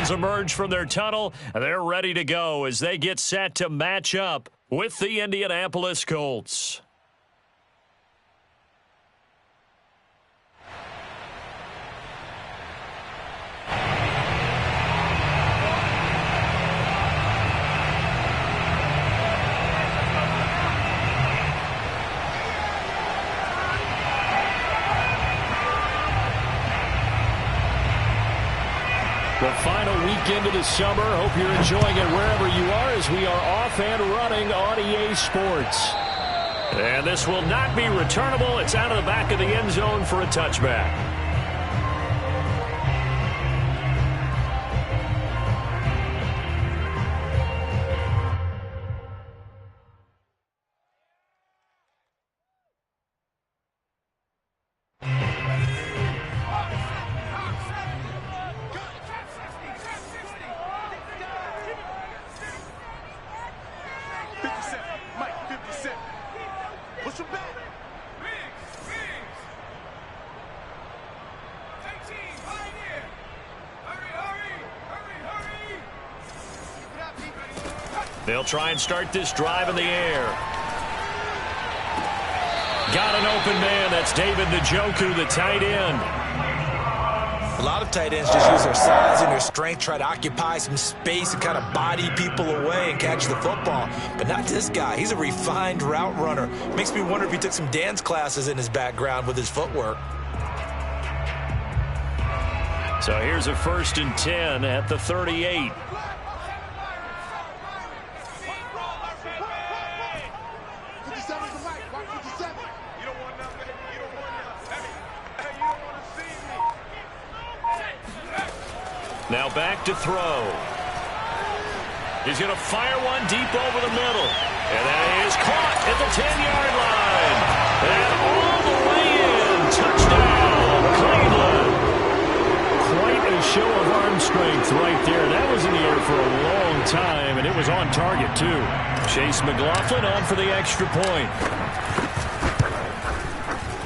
Browns emerge from their tunnel. They're ready to go as they get set to match up with the Indianapolis Colts. The final weekend of the summer. Hope you're enjoying it wherever you are as we are off and running on EA Sports. And this will not be returnable. It's out of the back of the end zone for a touchback. They'll try and start this drive in the air. Got an open man. That's David Njoku, the tight end. A lot of tight ends just use their size and their strength, try to occupy some space and kind of body people away and catch the football. But not this guy. He's a refined route runner. Makes me wonder if he took some dance classes in his background with his footwork. So here's a 1st and 10 at the 38. Now back to throw. He's going to fire one deep over the middle. And that is caught at the 10-yard line. And all the way in. Touchdown, Cleveland. Quite a show of arm strength right there. That was in the air for a long time, and it was on target, too. Chase McLaughlin on for the extra point.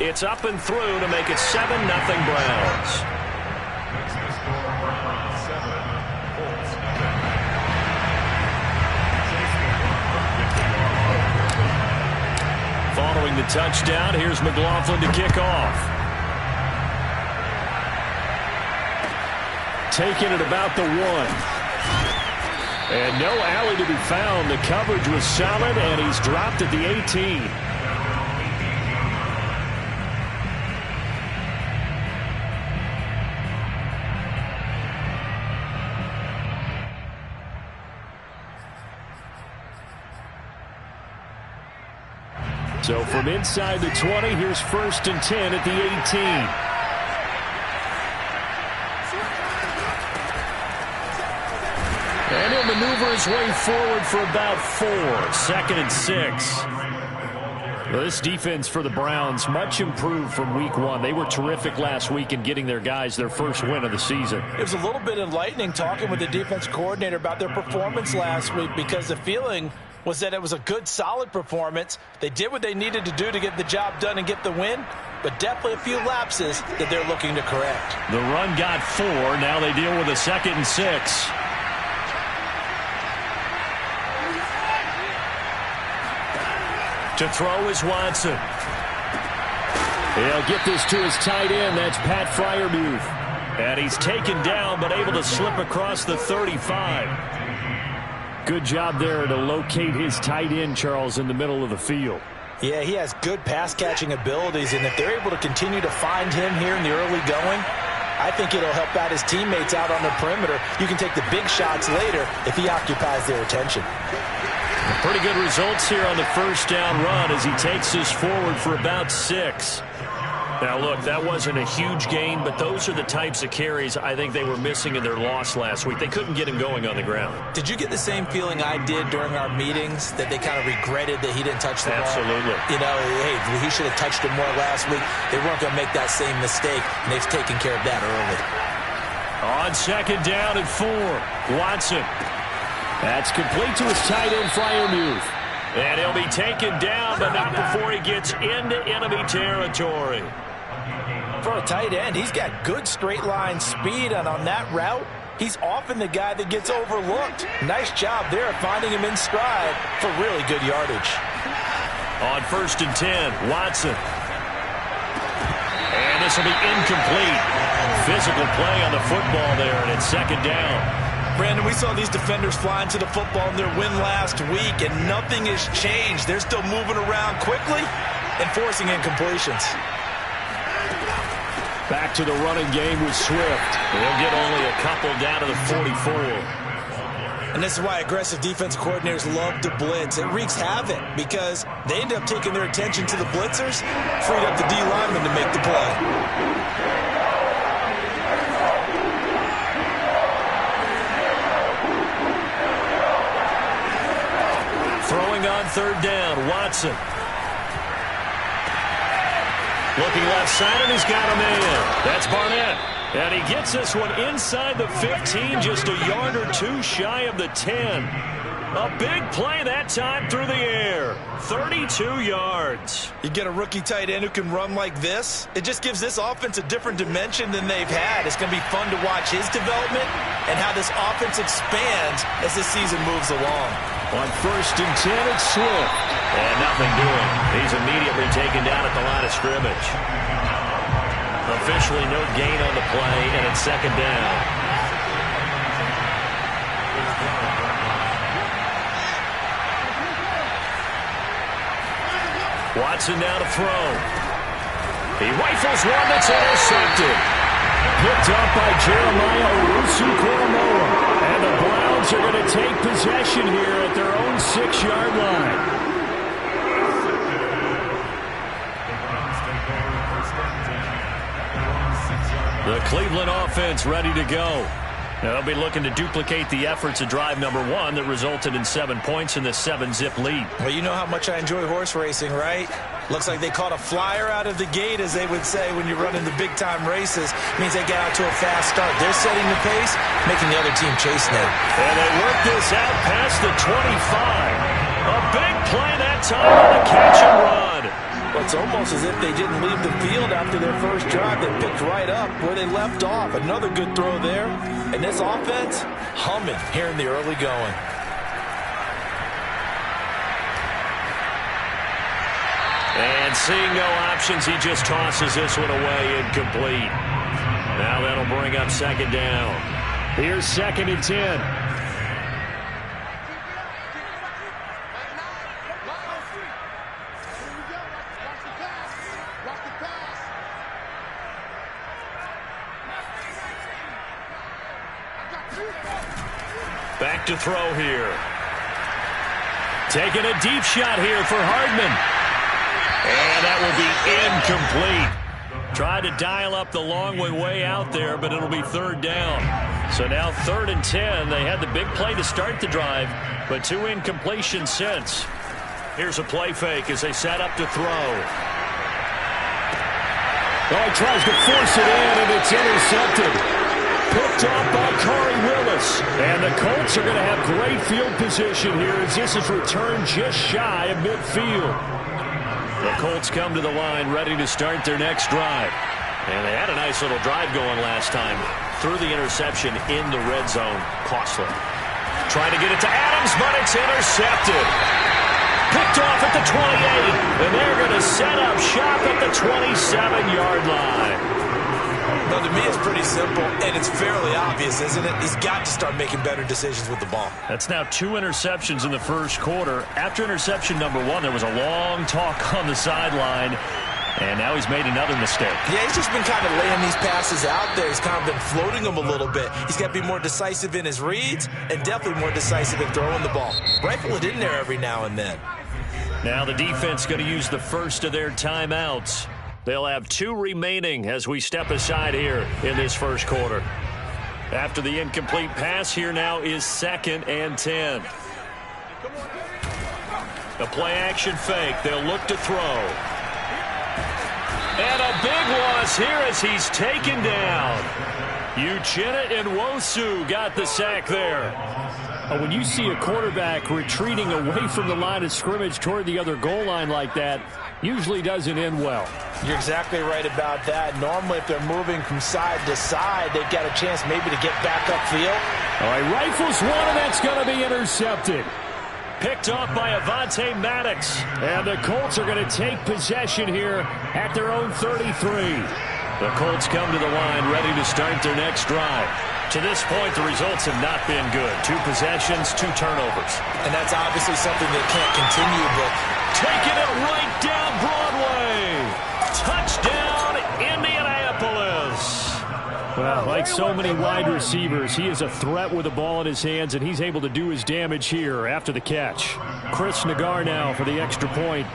It's up and through to make it 7-0 Browns. Following the touchdown, here's McLaughlin to kick off. Taking it about the 1. And no alley to be found. The coverage was solid, and he's dropped at the 18. So from inside the 20, here's 1st and 10 at the 18. And he'll maneuver his way forward for about 4. 2nd and 6. Well, this defense for the Browns, much improved from week 1. They were terrific last week in getting their guys their first win of the season. It was a little bit enlightening talking with the defense coordinator about their performance last week because the feeling was that it was a good, solid performance. They did what they needed to do to get the job done and get the win, but definitely a few lapses that they're looking to correct. The run got 4. Now they deal with a 2nd and 6. To throw is Watson. He'll get this to his tight end. That's Pat Freiermuth. And he's taken down, but able to slip across the 35. Good job there to locate his tight end, Charles, in the middle of the field. Yeah, he has good pass-catching abilities, and if they're able to continue to find him here in the early going, I think it'll help out his teammates out on the perimeter. You can take the big shots later if he occupies their attention. Pretty good results here on the first down run as he takes us forward for about 6. Now, look, that wasn't a huge gain, but those are the types of carries I think they were missing in their loss last week. They couldn't get him going on the ground. Did you get the same feeling I did during our meetings, that they kind of regretted that he didn't touch the ball? Absolutely. You know, hey, he should have touched it more last week. They weren't going to make that same mistake, and they've taken care of that early. On 2nd down and 4, Watson. That's complete to his tight end, Freiermuth. And he'll be taken down, but not before he gets into enemy territory. For a tight end, he's got good straight line speed, and on that route, He's often the guy that gets overlooked. Nice job there finding him in stride for really good yardage. On 1st and 10, Watson. And this will be incomplete. Physical play on the football there, and it's 2nd down. Brandon, we saw these defenders flying to the football in their win last week, and nothing has changed. They're still moving around quickly and forcing incompletions. Back to the running game with Swift. They'll get only a couple down to the 44. And this is why aggressive defense coordinators love to blitz. It wreaks havoc because they end up taking their attention to the blitzers, freed up the D lineman to make the play. Throwing on 3rd down, Watson. Looking left side, and he's got a man. That's Barnett. And he gets this one inside the 15, just a yard or two shy of the 10. A big play that time through the air. 32 yards. You get a rookie tight end who can run like this, it just gives this offense a different dimension than they've had. It's going to be fun to watch his development and how this offense expands as this season moves along. On 1st and 10, it's Swift. And nothing doing. He's immediately taken down at the line of scrimmage. Officially no gain on the play, and it's 2nd down. Watson now to throw. He rifles one that's intercepted. Picked up by Jeremiah Owusu-Koramoah. And the Browns are going to take possession here at their own 6-yard line. The Cleveland offense ready to go. Now they'll be looking to duplicate the efforts of drive number 1 that resulted in 7 points in the 7-zip lead. Well, you know how much I enjoy horse racing, right? Looks like they caught a flyer out of the gate, as they would say when you're running the big-time races. Means they get out to a fast start. They're setting the pace, making the other team chase now. And they work this out past the 25. A big play that time on a catch and run. Well, it's almost as if they didn't leave the field after their first drive. They picked right up where they left off. Another good throw there. And this offense, humming here in the early going. And seeing no options, he just tosses this one away, incomplete. Now that'll bring up 2nd down. Here's 2nd and 10. Back to throw here. Taking a deep shot here for Hardman. And that will be incomplete. Tried to dial up the long way out there, but it'll be 3rd down. So now 3rd and 10. They had the big play to start the drive, but 2 incompletions since. Here's a play fake as they set up to throw. Oh, he tries to force it in, and it's intercepted. Picked off by Corey Willis. And the Colts are going to have great field position here as this is returned just shy of midfield. The Colts come to the line ready to start their next drive. And they had a nice little drive going last time. Threw the interception in the red zone. Costly. Trying to get it to Adams, but it's intercepted. Picked off at the 28. And they're going to set up shop at the 27-yard line. Now, to me, it's pretty simple, and it's fairly obvious, isn't it? He's got to start making better decisions with the ball. That's now 2 interceptions in the first quarter. After interception number 1, there was a long talk on the sideline, and now he's made another mistake. Yeah, he's just been kind of laying these passes out there. He's kind of been floating them a little bit. He's got to be more decisive in his reads and definitely more decisive in throwing the ball. Rifle it in there every now and then. Now the defense going to use the first of their timeouts. They'll have 2 remaining as we step aside here in this first quarter. After the incomplete pass, here now is 2nd and 10. A play-action fake. They'll look to throw. And a big loss here as he's taken down. Uchenna Nwosu got the sack there. When you see a quarterback retreating away from the line of scrimmage toward the other goal line like that, usually doesn't end well. You're exactly right about that. Normally, if they're moving from side to side, they've got a chance maybe to get back upfield. All right, rifles one, and that's going to be intercepted. Picked off by Avonte Maddox. And the Colts are going to take possession here at their own 33. The Colts come to the line ready to start their next drive. To this point, the results have not been good. 2 possessions, 2 turnovers. And that's obviously something that can't continue, but taking it right down Broadway. Touchdown, Indianapolis. Well, like so many wide receivers, he is a threat with the ball in his hands, and he's able to do his damage here after the catch. Chris Nagar now for the extra point.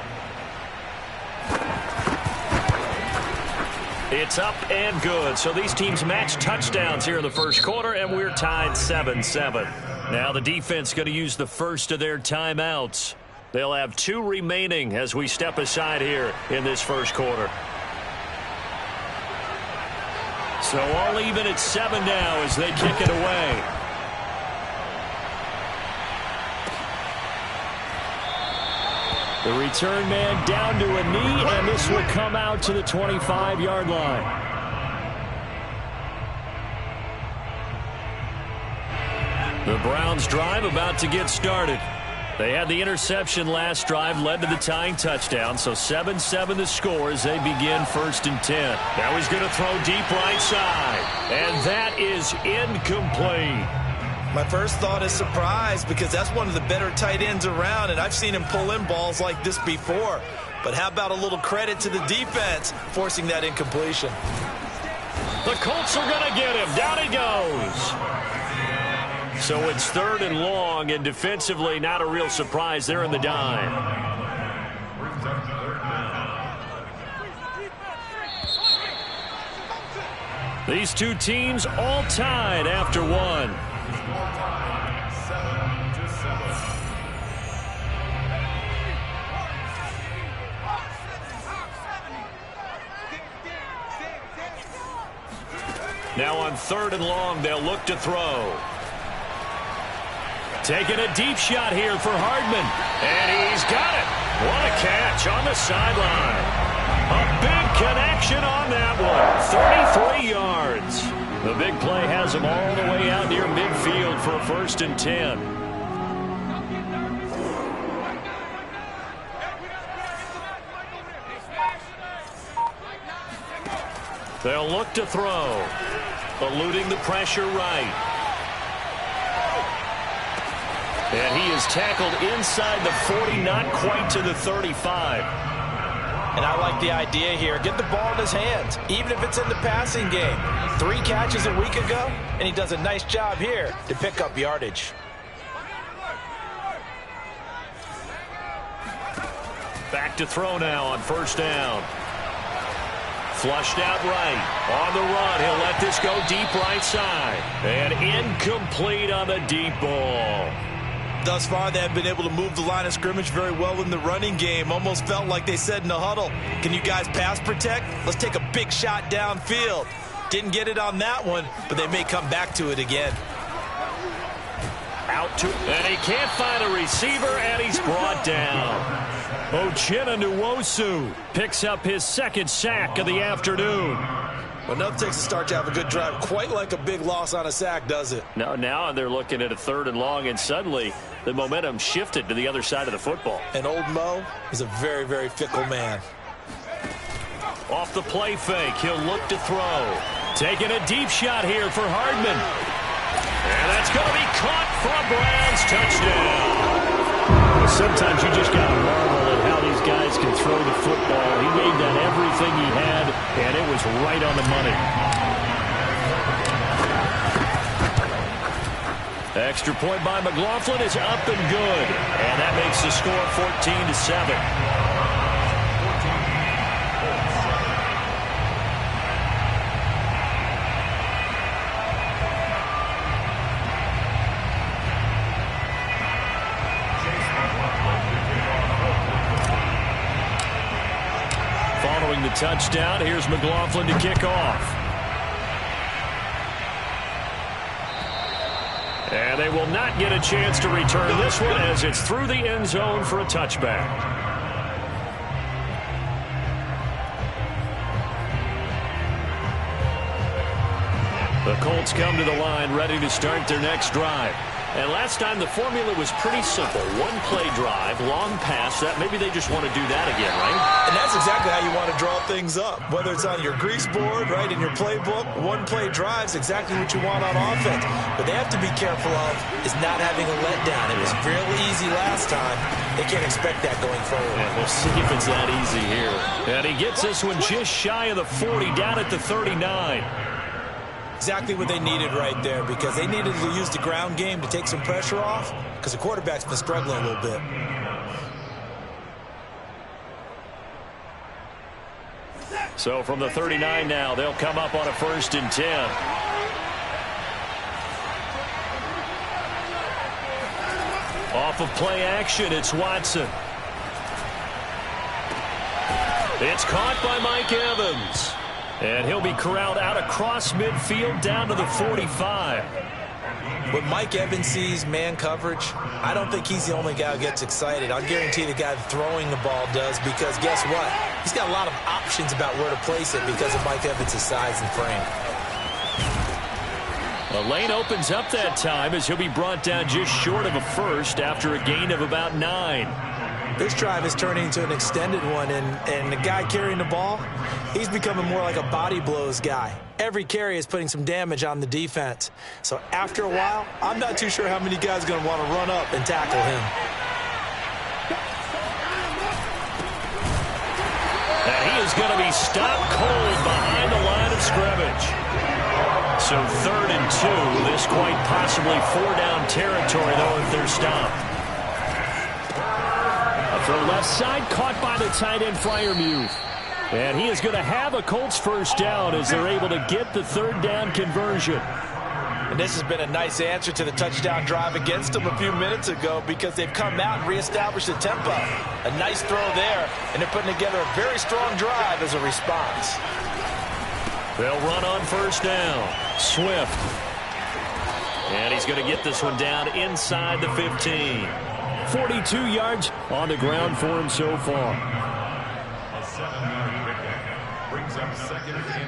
It's up and good. So these teams match touchdowns here in the first quarter, and we're tied 7-7. Now the defense going to use the first of their timeouts. They'll have 2 remaining as we step aside here in this first quarter. So all even at 7 now as they kick it away. The return man down to a knee, and this will come out to the 25-yard line. The Browns drive about to get started. They had the interception last drive, led to the tying touchdown, so 7-7 the score as they begin 1st and 10. Now he's going to throw deep right side, and that is incomplete. my first thought is surprise, because that's one of the better tight ends around, and I've seen him pull in balls like this before. But how about a little credit to the defense forcing that incompletion? The Colts are going to get him. Down he goes. So it's 3rd and long, and defensively not a real surprise there in the dime. These two teams all tied after one. Now on 3rd and long, they'll look to throw. Taking a deep shot here for Hardman. And he's got it. What a catch on the sideline. A big connection on that one. 33 yards. The big play has him all the way out near midfield for a 1st and 10. They'll look to throw. Eluding the pressure right. And he is tackled inside the 40, not quite to the 35. And I like the idea here. Get the ball in his hands, even if it's in the passing game. 3 catches a week ago, and he does a nice job here to pick up yardage. Back to throw now on 1st down. Flushed out right. On the run, he'll let this go deep right side. And incomplete on the deep ball. Thus far, they have been able to move the line of scrimmage very well in the running game. Almost felt like they said in the huddle, can you guys pass protect? Let's take a big shot downfield. Didn't get it on that one, but they may come back to it again. Out to, and he can't find a receiver, and he's brought down. Uchenna Nwosu picks up his 2nd sack of the afternoon. Well, nothing takes a start to have a good drive. Quite like a big loss on a sack, does it? No, now they're looking at a 3rd and long, and suddenly the momentum shifted to the other side of the football. And old Mo is a very, very fickle man. Off the play fake, he'll look to throw. Taking a deep shot here for Hardman. And that's going to be caught for a Browns touchdown. Sometimes you just got to marvel at how these guys can throw the football. He made that everything he had, and it was right on the money. Extra point by McLaughlin is up and good. And that makes the score 14-7. Following the touchdown, here's McLaughlin to kick off. And they will not get a chance to return this one as it's through the end zone for a touchback. The Colts come to the line ready to start their next drive. And last time the formula was pretty simple. One play drive, long pass. That maybe they just want to do that again, right? And that's exactly how you want to draw things up. Whether it's on your grease board, right, in your playbook, one play drive's exactly what you want on offense. But they have to be careful of is not having a letdown. It was real easy last time. They can't expect that going forward. And we'll see if it's that easy here. And he gets this one just shy of the 40, down at the 39. Exactly what they needed right there, because they needed to use the ground game to take some pressure off, because the quarterback's been struggling a little bit. So from the 39 now, they'll come up on a 1st and 10. Off of play action, it's Watson. It's caught by Mike Evans. And he'll be corralled out across midfield down to the 45. When Mike Evans sees man coverage, I don't think he's the only guy who gets excited. I'll guarantee the guy throwing the ball does, because guess what? He's got a lot of options about where to place it because of Mike Evans' size and frame. The lane opens up that time as he'll be brought down just short of a first after a gain of about 9. This drive is turning into an extended one, and the guy carrying the ball, he's becoming more like a body blows guy. Every carry is putting some damage on the defense. So after a while, I'm not too sure how many guys are going to want to run up and tackle him. And he is going to be stopped cold behind the line of scrimmage. So 3rd and 2, this quite possibly 4-down territory, though, if they're stopped. Throw left side, caught by the tight end Freiermuth. And he is going to have a Colts 1st down as they're able to get the 3rd down conversion. And this has been a nice answer to the touchdown drive against them a few minutes ago, because they've come out and reestablished the tempo. A nice throw there, and they're putting together a very strong drive as a response. They'll run on 1st down. Swift. And he's going to get this one down inside the 15. 42 yards on the ground for him so far.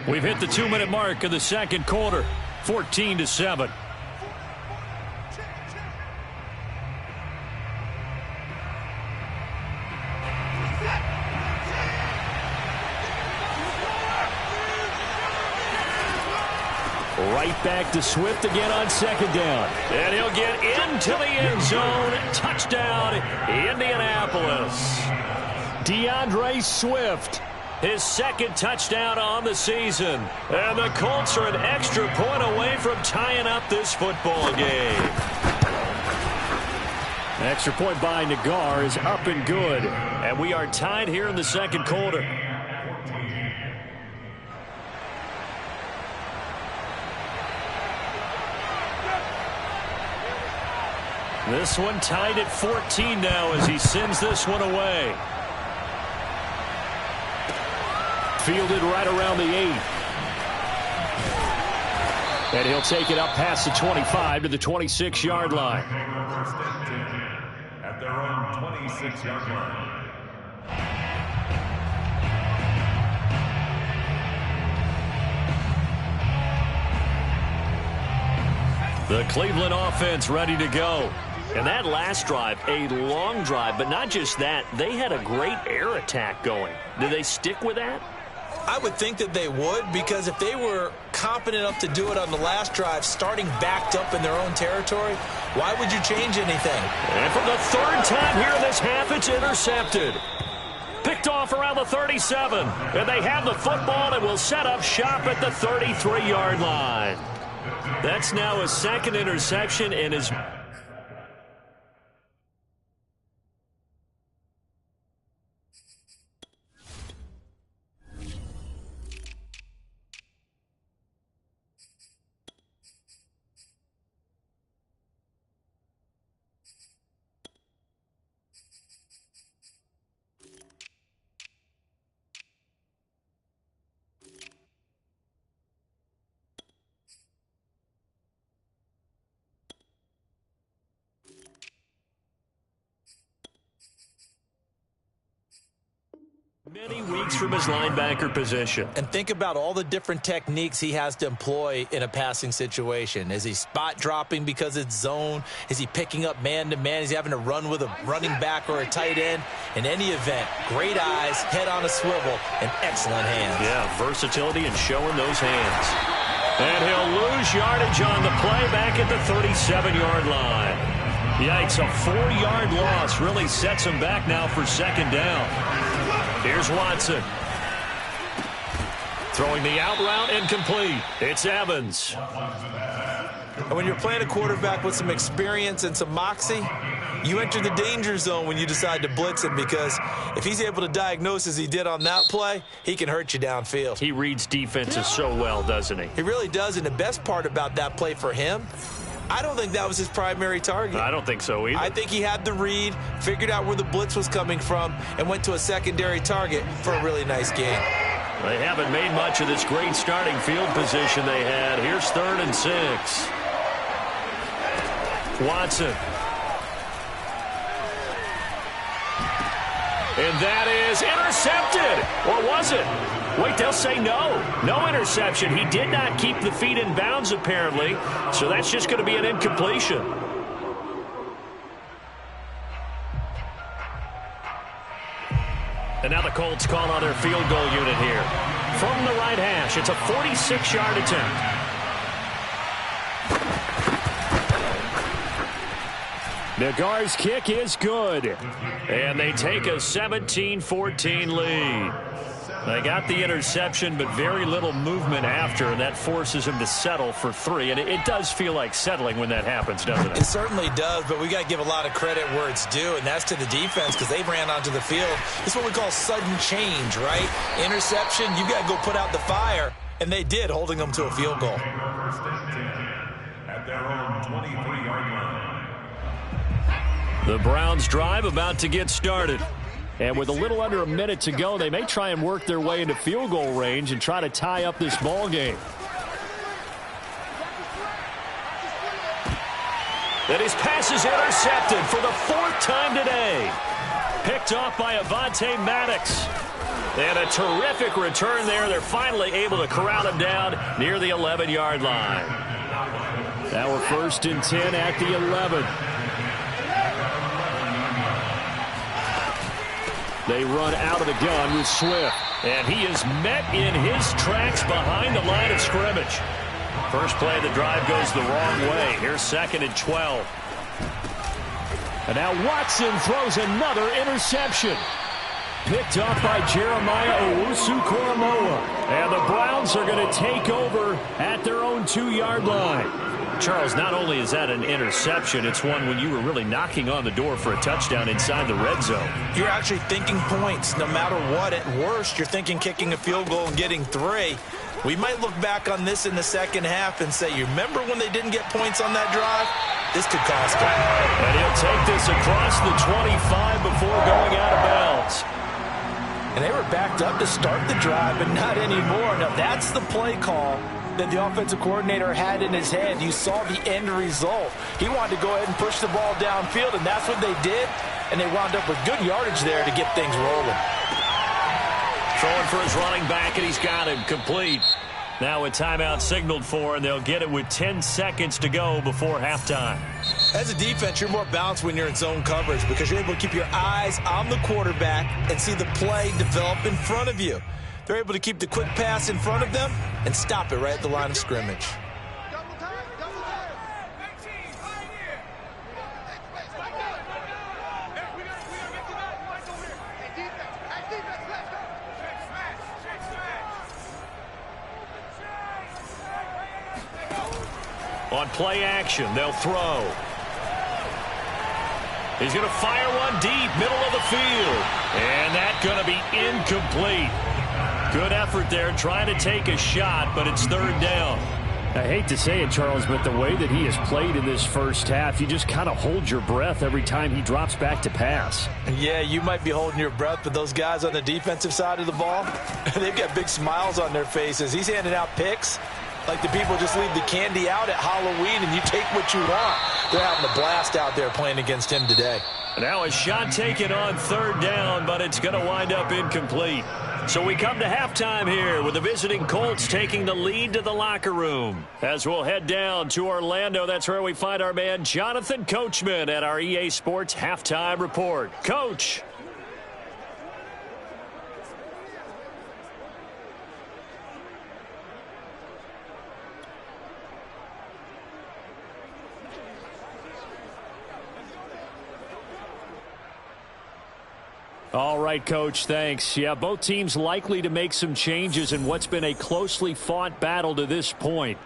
We've hit the 2-minute mark of the 2nd quarter. 14-7. Right back to Swift again on 2nd down. And he'll get into the end zone. Touchdown, Indianapolis. DeAndre Swift, his 2nd touchdown on the season. And the Colts are an extra point away from tying up this football game. An extra point by Nagar is up and good. And we are tied here in the 2nd quarter. This one tied at 14 now as he sends this one away. Fielded right around the 8. And he'll take it up past the 25 to the 26-yard line. At their own 26-yard line. The Cleveland offense ready to go. And that last drive, a long drive, but not just that, they had a great air attack going. Do they stick with that? I would think that they would, because if they were competent enough to do it on the last drive, starting backed up in their own territory, why would you change anything? And for the 3rd time here in this half, it's intercepted. Picked off around the 37. And they have the football and will set up shop at the 33-yard line. That's now his 2nd interception in his... Many weeks from his linebacker position. And think about all the different techniques he has to employ in a passing situation. Is he spot dropping because it's zone? Is he picking up man-to-man? Is he having to run with a running back or a tight end? In any event, great eyes, head on a swivel, and excellent hands. Yeah, versatility and showing those hands. And he'll lose yardage on the play back at the 37-yard line. Yikes, a 4-yard loss really sets him back now for second down. Here's Watson. Throwing the out route incomplete. It's Evans. And when you're playing a quarterback with some experience and some moxie, you enter the danger zone when you decide to blitz him, because if he's able to diagnose as he did on that play, he can hurt you downfield. He reads defenses so well, doesn't he? He really does, and the best part about that play for him, I don't think that was his primary target. I don't think so either. I think he had the read, figured out where the blitz was coming from, and went to a secondary target for a really nice game. They haven't made much of this great starting field position they had. Here's 3rd and 6. Watson. And that is intercepted. Or was it? Wait, they'll say no. No interception. He did not keep the feet in bounds, apparently. So that's just going to be an incompletion. And now the Colts call on their field goal unit here. From the right hash, it's a 46-yard attempt. Nagar's kick is good. And they take a 17-14 lead. They got the interception, but very little movement after, and that forces him to settle for 3. And it does feel like settling when that happens, doesn't it? It certainly does, but we got to give a lot of credit where it's due, and that's to the defense, because they ran onto the field. It's what we call sudden change, right? Interception, you got to go put out the fire, and they did, holding them to a field goal. At their own 23-yard line. The Browns drive about to get started. And with a little under a minute to go, they may try and work their way into field goal range and try to tie up this ball game. And his pass is intercepted for the 4th time today. Picked off by Avonte Maddox. And a terrific return there. They're finally able to corral him down near the 11-yard line. Now we're 1st and 10 at the 11. They run out of the gun with Swift. And he is met in his tracks behind the line of scrimmage. First play of the drive goes the wrong way. Here's 2nd and 12. And now Watson throws another interception. Picked off by Jeremiah Owusu-Koramoah. And the Browns are going to take over at their own 2-yard line. Charles, not only is that an interception, it's one when you were really knocking on the door for a touchdown inside the red zone. You're actually thinking points no matter what. At worst, you're thinking kicking a field goal and getting 3. We might look back on this in the second half and say, you remember when they didn't get points on that drive? This could cost them. And he'll take this across the 25 before going out of bounds. And they were backed up to start the drive, but not anymore. Now, that's the play call that the offensive coordinator had in his head. You saw the end result. He wanted to go ahead and push the ball downfield, and that's what they did. And they wound up with good yardage there to get things rolling. Throwing for his running back, and he's got him complete. Now a timeout signaled for, and they'll get it with 10 seconds to go before halftime. As a defense, you're more balanced when you're in zone coverage because you're able to keep your eyes on the quarterback and see the play develop in front of you. They're able to keep the quick pass in front of them and stop it right at the line of scrimmage. On play action, they'll throw. He's going to fire one deep, middle of the field. And that's going to be incomplete. Good effort there, trying to take a shot, but it's 3rd down. I hate to say it, Charles, but the way that he has played in this first half, you just kind of hold your breath every time he drops back to pass. Yeah, you might be holding your breath, but those guys on the defensive side of the ball, they've got big smiles on their faces. He's handing out picks like the people just leave the candy out at Halloween and you take what you want. They're having a blast out there playing against him today. Now a shot taken on third down, but it's going to wind up incomplete. So we come to halftime here with the visiting Colts taking the lead to the locker room. As we'll head down to Orlando, that's where we find our man Jonathan Coachman at our EA Sports Halftime Report. Coach. All right, Coach, thanks. Yeah, both teams likely to make some changes in what's been a closely fought battle to this point.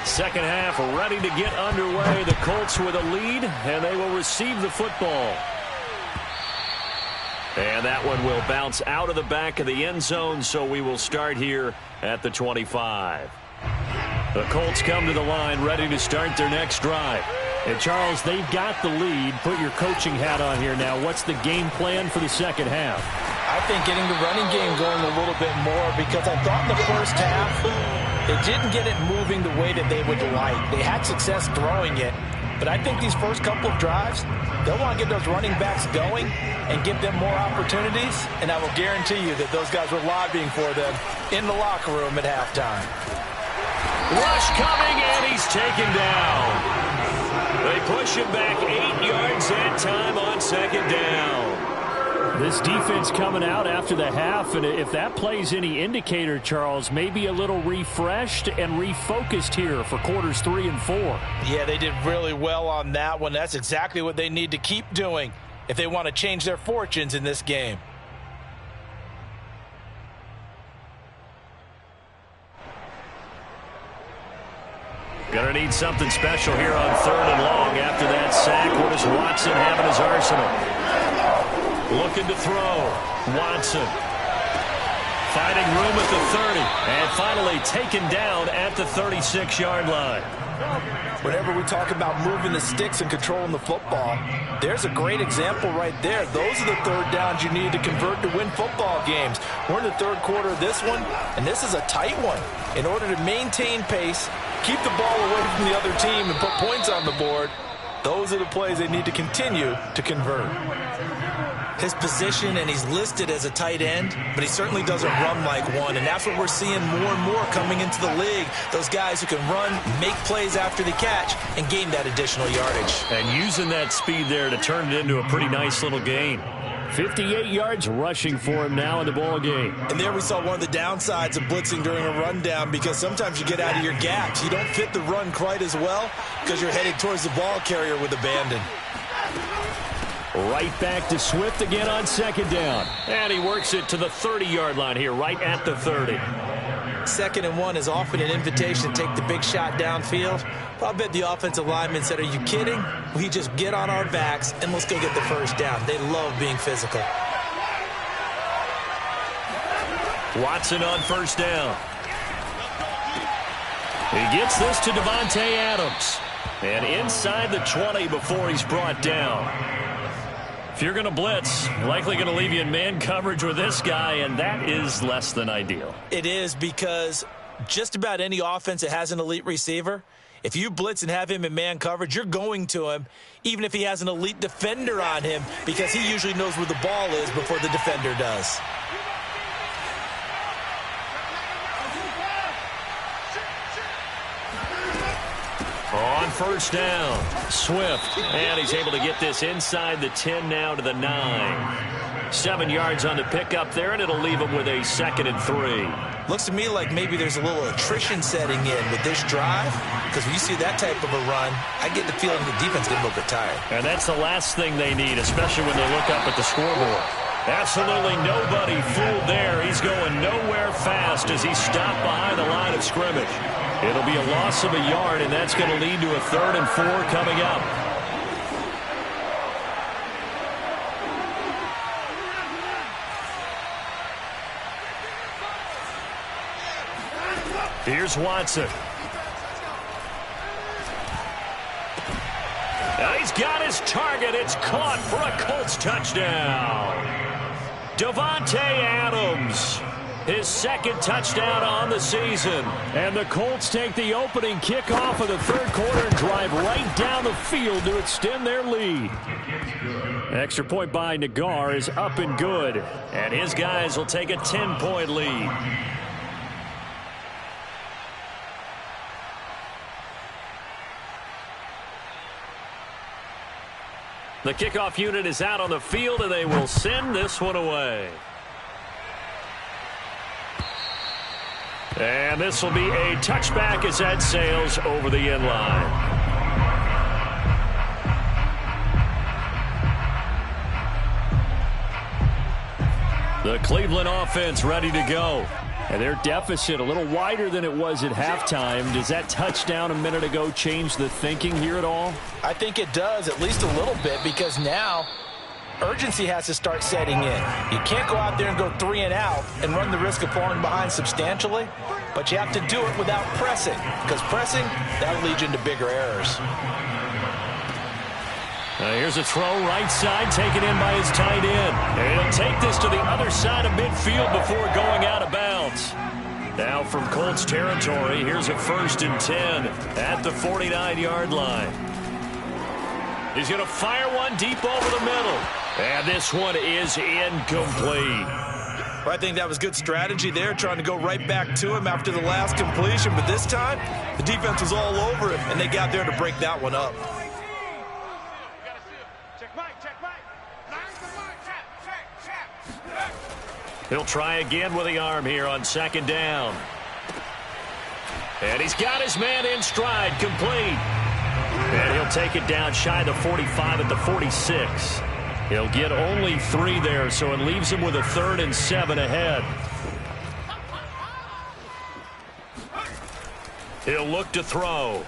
Second half ready to get underway. The Colts with a lead, and they will receive the football. And that one will bounce out of the back of the end zone, so we will start here at the 25. The Colts come to the line ready to start their next drive. And Charles, they've got the lead. Put your coaching hat on here now. What's the game plan for the second half? I think getting the running game going a little bit more, because I thought in the first half they didn't get it moving the way that they would like. They had success throwing it, but I think these first couple of drives, they'll want to get those running backs going and give them more opportunities, and I will guarantee you that those guys were lobbying for them in the locker room at halftime. Rush coming, and he's taken down. They push him back 8 yards that time on second down. This defense coming out after the half, and if that plays any indicator, Charles, maybe a little refreshed and refocused here for quarters 3 and 4. Yeah, they did really well on that one. That's exactly what they need to keep doing if they want to change their fortunes in this game. Gonna need something special here on third and long after that sack. What does Watson have in his arsenal? Looking to throw. Watson. Finding room at the 30. And finally taken down at the 36-yard line. Whenever we talk about moving the sticks and controlling the football, there's a great example right there. Those are the third downs you need to convert to win football games. We're in the third quarter of this one, and this is a tight one. In order to maintain pace, keep the ball away from the other team, and put points on the board, those are the plays they need to continue to convert. His position, and he's listed as a tight end, but he certainly doesn't run like one, and that's what we're seeing more and more coming into the league. Those guys who can run, make plays after the catch, and gain that additional yardage. And using that speed there to turn it into a pretty nice little gain. 58 yards rushing for him now in the ball game. And there we saw one of the downsides of blitzing during a rundown, because sometimes you get out of your gaps. You don't fit the run quite as well because you're headed towards the ball carrier with abandon. Right back to Swift again on second down. And he works it to the 30-yard line here, right at the 30. Second and 1 is often an invitation to take the big shot downfield. But I bet the offensive lineman said, are you kidding? We just get on our backs and let's go get the first down. They love being physical. Watson on first down. He gets this to Davante Adams. And inside the 20 before he's brought down. If you're going to blitz, likely going to leave you in man coverage with this guy, and that is less than ideal. It is, because just about any offense that has an elite receiver, if you blitz and have him in man coverage, you're going to him, even if he has an elite defender on him, because he usually knows where the ball is before the defender does. On first down, Swift, and he's able to get this inside the 10 now to the 9. 7 yards on the pickup there, and it'll leave him with a 2nd and 3. Looks to me like maybe there's a little attrition setting in with this drive, because when you see that type of a run, I get the feeling the defense getting a little bit tired. And that's the last thing they need, especially when they look up at the scoreboard. Absolutely nobody fooled there. He's going nowhere fast as he's stopped behind the line of scrimmage. It'll be a loss of a yard, and that's going to lead to a 3rd and 4 coming up. Here's Watson. Now he's got his target. It's caught for a Colts touchdown. Davante Adams his second touchdown on the season. And the Colts take the opening kickoff of the third quarter and drive right down the field to extend their lead. Extra point by Nagar is up and good. And his guys will take a 10-point lead. The kickoff unit is out on the field, and they will send this one away. And this will be a touchback as that sails over the end line. The Cleveland offense ready to go. And their deficit a little wider than it was at halftime. Does that touchdown a minute ago change the thinking here at all? I think it does, at least a little bit, because now urgency has to start setting in. You can't go out there and go 3 and out and run the risk of falling behind substantially, but you have to do it without pressing, because pressing, that'll lead you into bigger errors. Here's a throw right side taken in by his tight end. And he'll take this to the other side of midfield before going out of bounds. Now from Colts territory, here's a 1st and 10 at the 49-yard line. He's going to fire one deep over the middle. And this one is incomplete. Well, I think that was good strategy there, trying to go right back to him after the last completion. But this time, the defense was all over him, and they got there to break that one up. He'll try again with the arm here on 2nd down. And he's got his man in stride, complete. And he'll take it down shy of the 45 at the 46. He'll get only 3 there, so it leaves him with a 3rd and 7 ahead. He'll look to throw.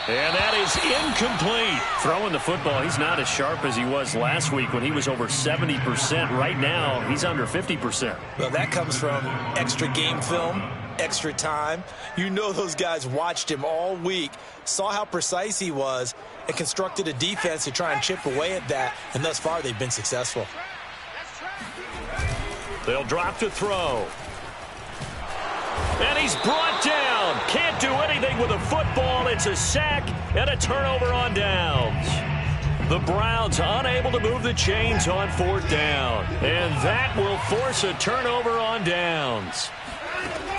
And that is incomplete. Throwing the football, he's not as sharp as he was last week when he was over 70%. Right now, he's under 50%. Well, that comes from extra game film, extra time. You know those guys watched him all week, saw how precise he was, and constructed a defense to try and chip away at that. And thus far, they've been successful. They'll drop to throw. And he's brought down. Can't do anything with a football. It's a sack and a turnover on downs. The Browns unable to move the chains on 4th down. And that will force a turnover on downs.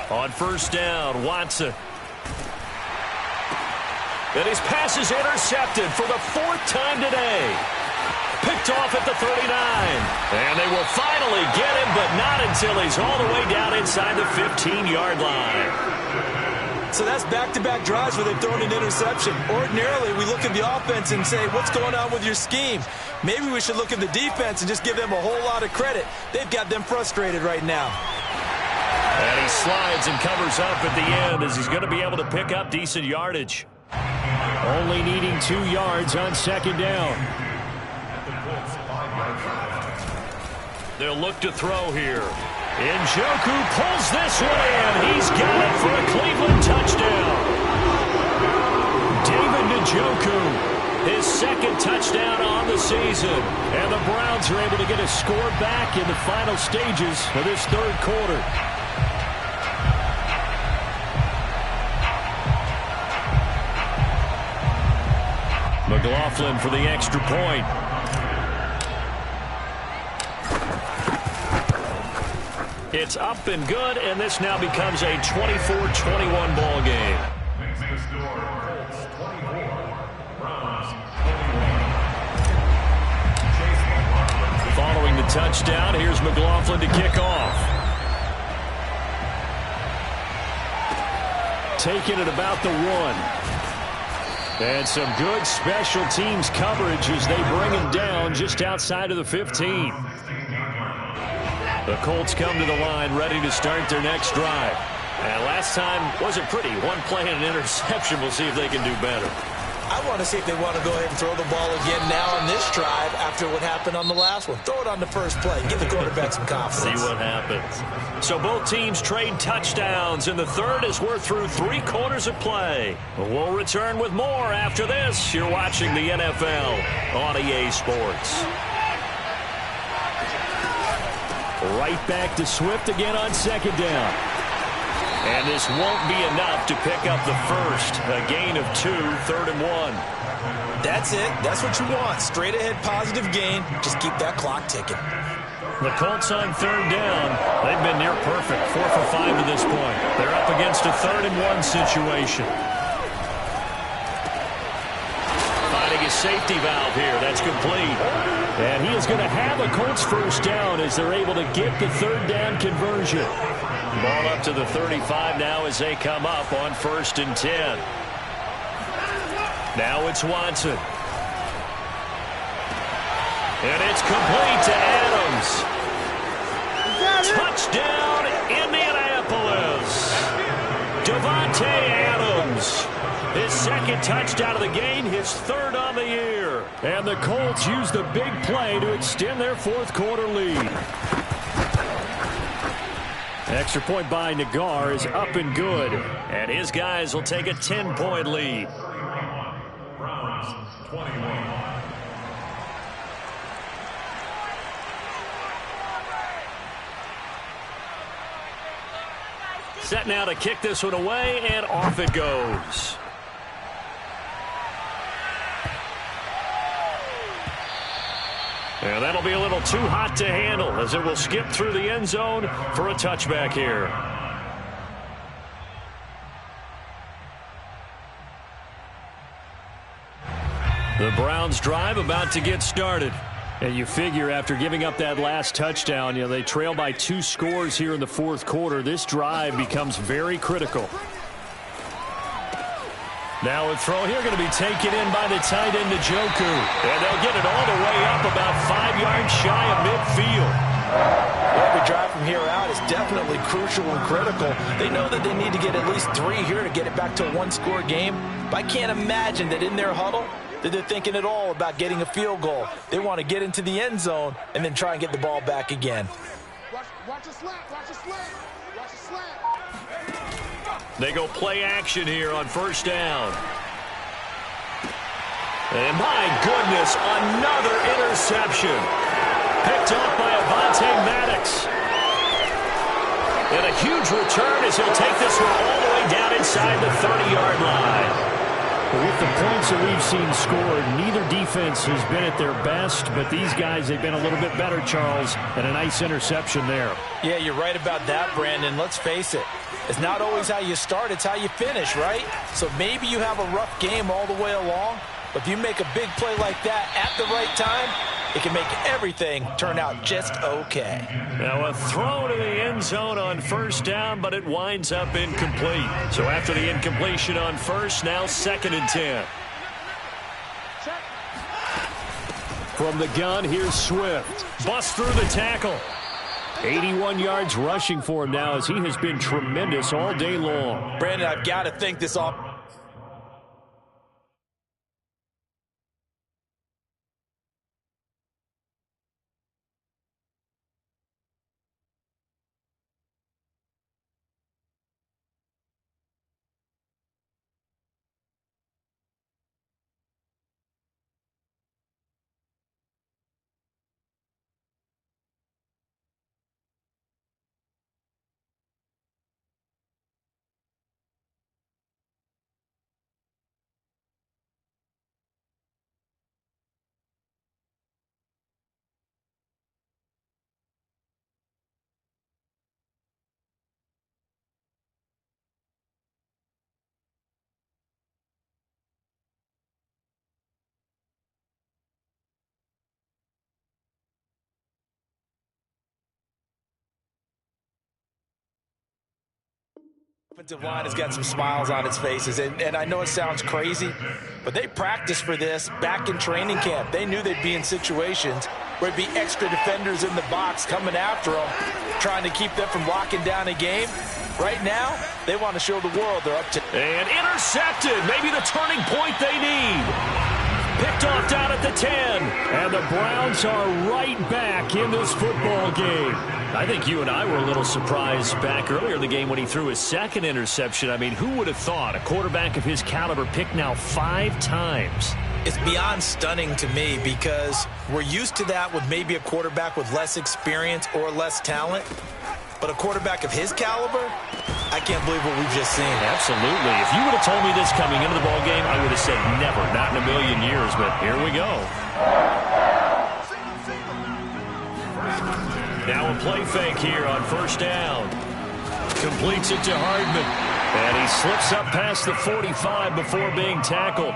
On 1st down, Watson. And his pass is intercepted for the 4th time today. Picked off at the 39. And they will finally get him, but not until he's all the way down inside the 15-yard line. So that's back-to-back drives where they've thrown an interception. Ordinarily, we look at the offense and say, what's going on with your scheme? Maybe we should look at the defense and just give them a whole lot of credit. They've got them frustrated right now. And he slides and covers up at the end as he's going to be able to pick up decent yardage. Only needing 2 yards on 2nd down. They'll look to throw here. Njoku pulls this one in. He's got it for a Cleveland touchdown. David Njoku, his 2nd touchdown on the season. And the Browns are able to get a score back in the final stages of this 3rd quarter. McLaughlin for the extra point. It's up and good, and this now becomes a 24-21 ball game. Following the touchdown, here's McLaughlin to kick off. Taking it about the 1. And some good special teams coverage as they bring him down just outside of the 15. The Colts come to the line ready to start their next drive. And last time wasn't pretty. 1 play and an interception. We'll see if they can do better. I want to see if they want to go ahead and throw the ball again now on this drive after what happened on the last one. Throw it on the first play. Give the quarterback some confidence. See what happens. So both teams trade touchdowns in the 3rd as we're through 3 quarters of play. We'll return with more after this. You're watching the NFL on EA Sports. Right back to Swift again on second down. And this won't be enough to pick up the first. A gain of 2, 3rd and 1. That's it. That's what you want. Straight ahead positive gain. Just keep that clock ticking. The Colts on 3rd down. They've been near perfect. 4 for 5 to this point. They're up against a 3rd and 1 situation. Finding a safety valve here. That's complete. And he is going to have a Colts first down as they're able to get the 3rd down conversion. Ball up to the 35 now as they come up on 1st and 10. Now it's Watson. And it's complete to Adams. Touchdown, Indianapolis. Davante Adams. His 2nd touchdown of the game, his 3rd on the year. And the Colts use the big play to extend their 4th quarter lead. Extra point by Nagar is up and good. And his guys will take a 10-point lead. Set now to kick this one away, and off it goes. And that'll be a little too hot to handle as it will skip through the end zone for a touchback here. The Browns drive about to get started. And you figure after giving up that last touchdown, they trail by 2 scores here in the 4th quarter. This drive becomes very critical. Now a throw here going to be taken in by the tight end, Njoku. And they'll get it all the way up about 5 yards shy of midfield. Every drive from here out is definitely crucial and critical. They know that they need to get at least 3 here to get it back to a 1-score game. But I can't imagine that in their huddle that they're thinking at all about getting a field goal. They want to get into the end zone and then try and get the ball back again. Watch the slant, watch the slant, watch the slant. They go play action here on 1st down. And my goodness, another interception. Picked off by Avonte Maddox. And a huge return as he'll take this one all the way down inside the 30-yard line. With the points that we've seen scored, neither defense has been at their best, but these guys, they've been a little bit better, Charles, and a nice interception there. Yeah, you're right about that, Brandon. Let's face it. It's not always how you start, it's how you finish, right? So maybe you have a rough game all the way along, but if you make a big play like that at the right time, it can make everything turn out just okay. Now a throw to the end zone on 1st down, but it winds up incomplete. So after the incompletion on 1st, now 2nd and 10. From the gun, here's Swift. Busts through the tackle. 81 yards rushing for him now as he has been tremendous all day long. Brandon, I've got to think this off. Offensive line has got some smiles on its faces, and I know it sounds crazy, but they practiced for this back in training camp. They knew they'd be in situations where it'd be extra defenders in the box coming after them, trying to keep them from locking down a game. Right now, they want to show the world they're up to. And intercepted, maybe the turning point they need. Picked off down at the 10, and the Browns are right back in this football game. I think you and I were a little surprised back earlier in the game when he threw his 2nd interception. I mean, who would have thought a quarterback of his caliber picked now 5 times? It's beyond stunning to me because we're used to that with maybe a quarterback with less experience or less talent. But a quarterback of his caliber, I can't believe what we've just seen. Absolutely. If you would have told me this coming into the ballgame, I would have said never, not in a million years. But here we go. Now a play fake here on first down. Completes it to Hardman. And he slips up past the 45 before being tackled.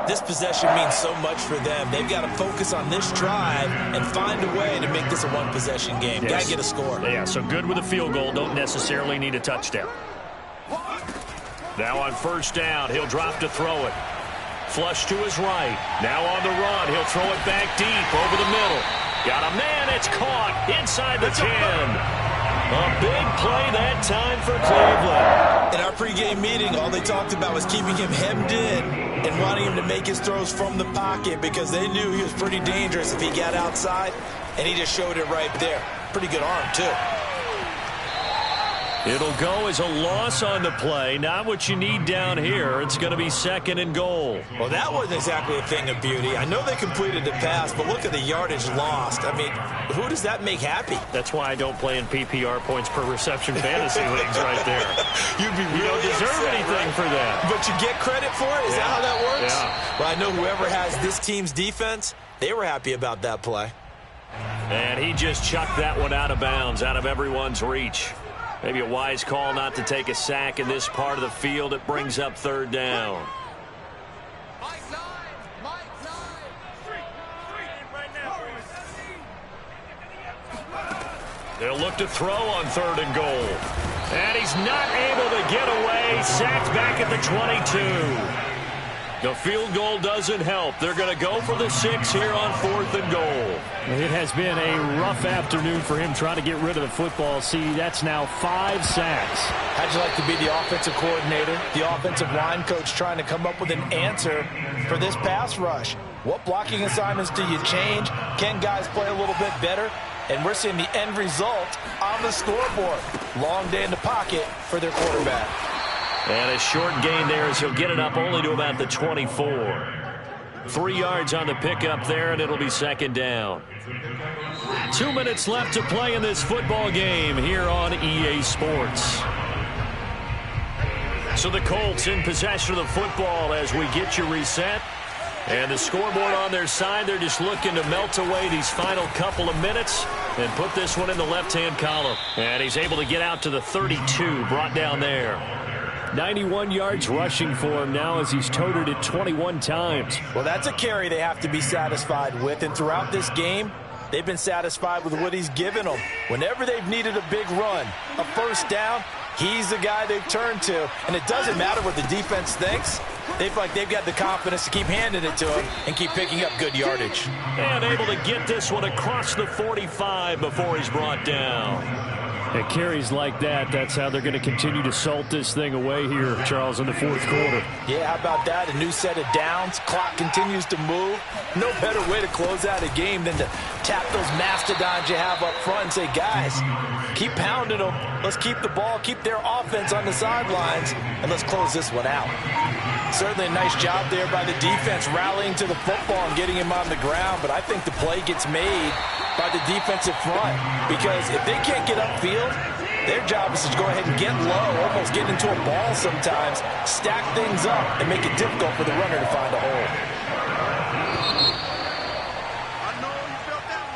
This possession means so much for them. They've got to focus on this drive and find a way to make this a one-possession game. Yes. Got to get a score. Yeah, so good with a field goal. Don't necessarily need a touchdown. Now on first down, he'll drop to throw it. Flush to his right. Now on the run, he'll throw it back deep over the middle. Got a man, it's caught inside the 10. A big play that time for Cleveland. In our pregame meeting, all they talked about was keeping him hemmed in and wanting him to make his throws from the pocket because they knew he was pretty dangerous if he got outside, and he just showed it right there. Pretty good arm, too. It'll go as a loss on the play. Not what you need down here. It's going to be second and goal. Well, that wasn't exactly a thing of beauty. I know they completed the pass, but look at the yardage lost. I mean, who does that make happy? That's why I don't play in PPR points per reception fantasy leagues right there. You'd be really You don't deserve upset, anything right? for that. But you get credit for it? Is that how that works? Yeah. Well, I know whoever has this team's defense, they were happy about that play. And he just chucked that one out of bounds, out of everyone's reach. Maybe a wise call not to take a sack in this part of the field. It brings up third down. They'll look to throw on third and goal. And he's not able to get away. Sacked back at the 22. The field goal doesn't help. They're going to go for the 6 here on fourth and goal. It has been a rough afternoon for him trying to get rid of the football. See, that's now 5 sacks. How'd you like to be the offensive coordinator, the offensive line coach trying to come up with an answer for this pass rush? What blocking assignments do you change? Can guys play a little bit better? And we're seeing the end result on the scoreboard. Long day in the pocket for their quarterback. And a short gain there as he'll get it up only to about the 24. 3 yards on the pickup there, and it'll be second down. 2 minutes left to play in this football game here on EA Sports. So the Colts in possession of the football as we get you reset. And the scoreboard on their side, they're just looking to melt away these final couple of minutes and put this one in the left-hand column. And he's able to get out to the 32, brought down there. 91 yards rushing for him now as he's toted it 21 times. Well, that's a carry they have to be satisfied with. And throughout this game, they've been satisfied with what he's given them. Whenever they've needed a big run, a first down, he's the guy they've turned to. And it doesn't matter what the defense thinks. They feel like they've got the confidence to keep handing it to him and keep picking up good yardage. And able to get this one across the 45 before he's brought down. At carries like that, that's how they're going to continue to salt this thing away here, Charles, in the fourth quarter. Yeah, how about that? A new set of downs. Clock continues to move. No better way to close out a game than to tap those mastodons you have up front and say, guys, keep pounding them. Let's keep the ball, keep their offense on the sidelines, and let's close this one out. Certainly a nice job there by the defense rallying to the football and getting him on the ground, but I think the play gets made by the defensive front because if they can't get upfield, their job is to go ahead and get low, almost get into a ball sometimes, stack things up, and make it difficult for the runner to find a hole.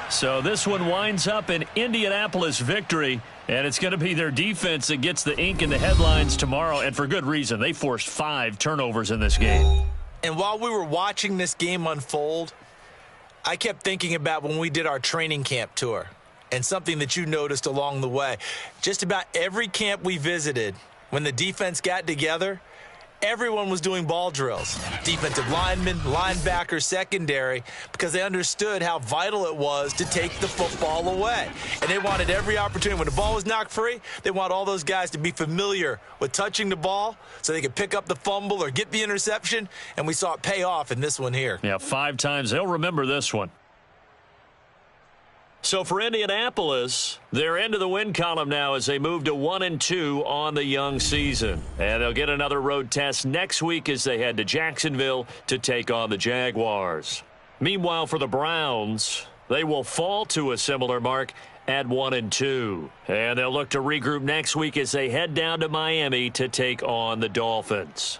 So this one winds up an Indianapolis victory, and it's going to be their defense that gets the ink in the headlines tomorrow, and for good reason. They forced 5 turnovers in this game. And while we were watching this game unfold, I kept thinking about when we did our training camp tour and something that you noticed along the way. Just about every camp we visited, when the defense got together, everyone was doing ball drills. Defensive linemen, linebackers, secondary, because they understood how vital it was to take the football away. And they wanted every opportunity. When the ball was knocked free, they want all those guys to be familiar with touching the ball so they could pick up the fumble or get the interception. And we saw it pay off in this one here. Yeah, 5 times. They'll remember this one. So for Indianapolis, they're into the win column now as they move to 1-2 on the young season. And they'll get another road test next week as they head to Jacksonville to take on the Jaguars. Meanwhile, for the Browns, they will fall to a similar mark at 1-2. And they'll look to regroup next week as they head down to Miami to take on the Dolphins.